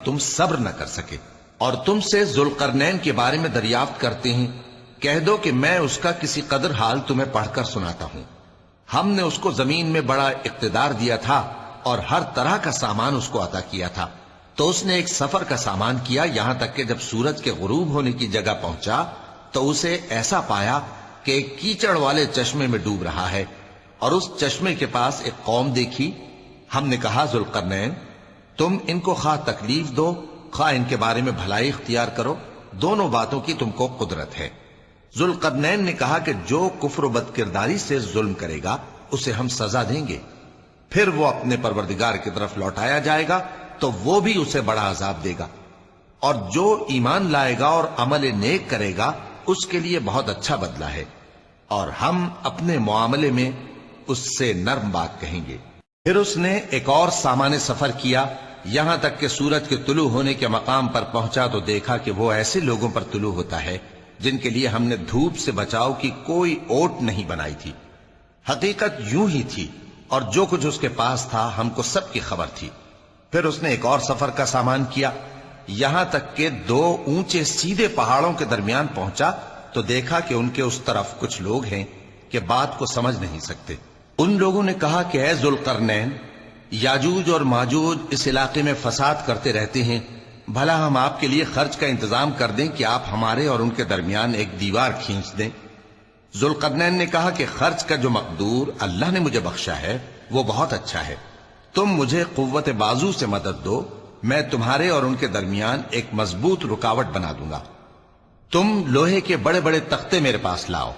تم صبر نہ کر سکے، اور تم سے ذوالقرنین کے بارے میں دریافت کرتے ہیں، کہہ دو کہ میں اس کا کسی قدر حال تمہیں پڑھ کر سناتا ہوں۔ ہم نے اس کو زمین میں بڑا اقتدار دیا تھا اور ہر طرح کا سامان اس کو عطا کیا تھا، تو اس نے ایک سفر کا سامان کیا، یہاں تک کہ جب سورج کے غروب ہونے کی جگہ پہنچا تو اسے ایسا پایا کہ ایک کیچڑ والے چشمے میں ڈوب رہا ہے، اور اس چشمے کے پاس ایک قوم دیکھی۔ ہم نے کہا ذوالقرنین، تم ان کو خواہ تکلیف دو خواہ ان کے بارے میں بھلائی اختیار کرو، دونوں باتوں کی تم کو قدرت ہے۔ ذوالقرنین نے کہا کہ جو کفر و بد کرداری سے ظلم کرے گا اسے ہم سزا دیں گے، پھر وہ اپنے پروردگار کی طرف لوٹایا جائے گا تو وہ بھی اسے بڑا عذاب دے گا، اور جو ایمان لائے گا اور عمل نیک کرے گا اس کے لیے بہت اچھا بدلہ ہے، اور ہم اپنے معاملے میں اس سے نرم بات کہیں گے۔ پھر اس نے ایک اور سامان سفر کیا، یہاں تک کہ سورج کے طلوع ہونے کے مقام پر پہنچا تو دیکھا کہ وہ ایسے لوگوں پر طلوع ہوتا ہے جن کے لیے ہم نے دھوپ سے بچاؤ کی کوئی اوٹ نہیں بنائی تھی۔ حقیقت یوں ہی تھی، اور جو کچھ اس کے پاس تھا ہم کو سب کی خبر تھی۔ پھر اس نے ایک اور سفر کا سامان کیا، یہاں تک کہ دو اونچے سیدھے پہاڑوں کے درمیان پہنچا تو دیکھا کہ ان کے اس طرف کچھ لوگ ہیں کہ بات کو سمجھ نہیں سکتے۔ ان لوگوں نے کہا کہ اے ذوالقرنین، یاجوج اور ماجوج اس علاقے میں فساد کرتے رہتے ہیں، بھلا ہم آپ کے لیے خرچ کا انتظام کر دیں کہ آپ ہمارے اور ان کے درمیان ایک دیوار کھینچ دیں۔ ذوالقرنین نے کہا کہ خرچ کا جو مقدور اللہ نے مجھے بخشا ہے وہ بہت اچھا ہے، تم مجھے قوت بازو سے مدد دو، میں تمہارے اور ان کے درمیان ایک مضبوط رکاوٹ بنا دوں گا۔ تم لوہے کے بڑے بڑے تختے میرے پاس لاؤ۔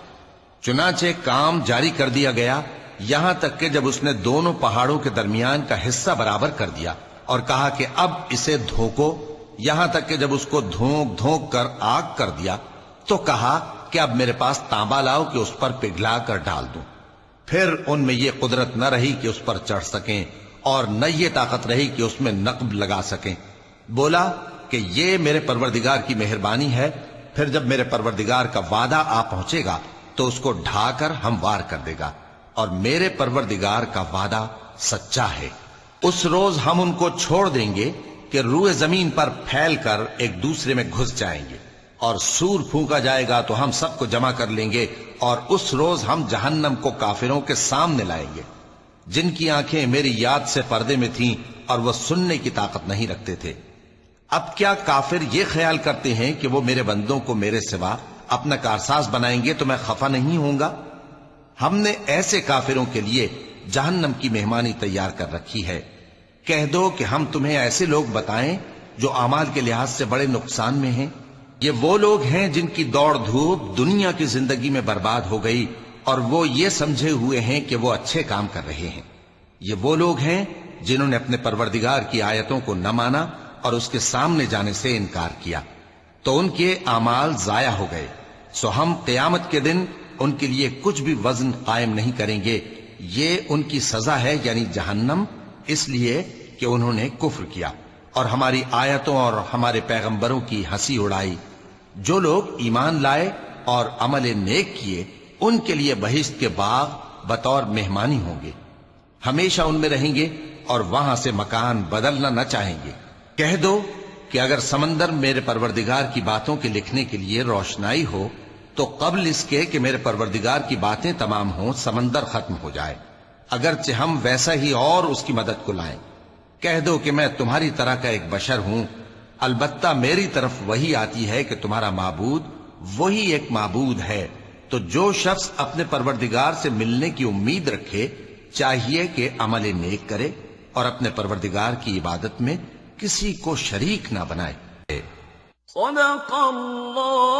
چنانچہ کام جاری کر دیا گیا، یہاں تک کہ جب اس نے دونوں پہاڑوں کے درمیان کا حصہ برابر کر دیا اور کہا کہ اب اسے دھوکو، یہاں تک کہ جب اس کو دھونک دھونک کر آگ کر دیا تو کہا کہ اب میرے پاس تانبا لاؤ کہ اس پر پگھلا کر ڈال دوں۔ پھر ان میں یہ قدرت نہ رہی کہ اس پر چڑھ سکیں، اور نہ یہ طاقت رہی کہ اس میں نقب لگا سکیں۔ بولا کہ یہ میرے پروردگار کی مہربانی ہے، پھر جب میرے پروردگار کا وعدہ آ پہنچے گا تو اس کو ڈھا کر ہموار کر دے گا، اور میرے پروردگار کا وعدہ سچا ہے۔ اس روز ہم ان کو چھوڑ دیں گے کہ روئے زمین پر پھیل کر ایک دوسرے میں گھس جائیں گے، اور سور پھونکا جائے گا تو ہم سب کو جمع کر لیں گے، اور اس روز ہم جہنم کو کافروں کے سامنے لائیں گے، جن کی آنکھیں میری یاد سے پردے میں تھیں اور وہ سننے کی طاقت نہیں رکھتے تھے۔ اب کیا کافر یہ خیال کرتے ہیں کہ وہ میرے بندوں کو میرے سوا اپنا کارساز بنائیں گے تو میں خفا نہیں ہوں گا؟ ہم نے ایسے کافروں کے لیے جہنم کی مہمانی تیار کر رکھی ہے۔ کہہ دو کہ ہم تمہیں ایسے لوگ بتائیں جو اعمال کے لحاظ سے بڑے نقصان میں ہیں۔ یہ وہ لوگ ہیں جن کی دوڑ دھوپ دنیا کی زندگی میں برباد ہو گئی، اور وہ یہ سمجھے ہوئے ہیں کہ وہ اچھے کام کر رہے ہیں۔ یہ وہ لوگ ہیں جنہوں نے اپنے پروردگار کی آیتوں کو نہ مانا اور اس کے سامنے جانے سے انکار کیا، تو ان کے اعمال ضائع ہو گئے، سو ہم قیامت کے دن ان کے لیے کچھ بھی وزن قائم نہیں کریں گے۔ یہ ان کی سزا ہے، یعنی جہنم، اس لیے کہ انہوں نے کفر کیا اور ہماری آیتوں اور ہمارے پیغمبروں کی ہنسی اڑائی۔ جو لوگ ایمان لائے اور عمل نیک کیے ان کے لیے بہشت کے باغ بطور مہمانی ہوں گے، ہمیشہ ان میں رہیں گے اور وہاں سے مکان بدلنا نہ چاہیں گے۔ کہہ دو کہ اگر سمندر میرے پروردگار کی باتوں کے لکھنے کے لیے روشنائی ہو تو قبل اس کے کہ میرے پروردگار کی باتیں تمام ہوں سمندر ختم ہو جائے، اگرچہ ہم ویسا ہی اور اس کی مدد کو لائیں۔ کہہ دو کہ میں تمہاری طرح کا ایک بشر ہوں، البتہ میری طرف وہی آتی ہے کہ تمہارا معبود وہی ایک معبود ہے، تو جو شخص اپنے پروردگار سے ملنے کی امید رکھے چاہیے کہ عمل نیک کرے اور اپنے پروردگار کی عبادت میں کسی کو شریک نہ بنائے۔ صدق اللہ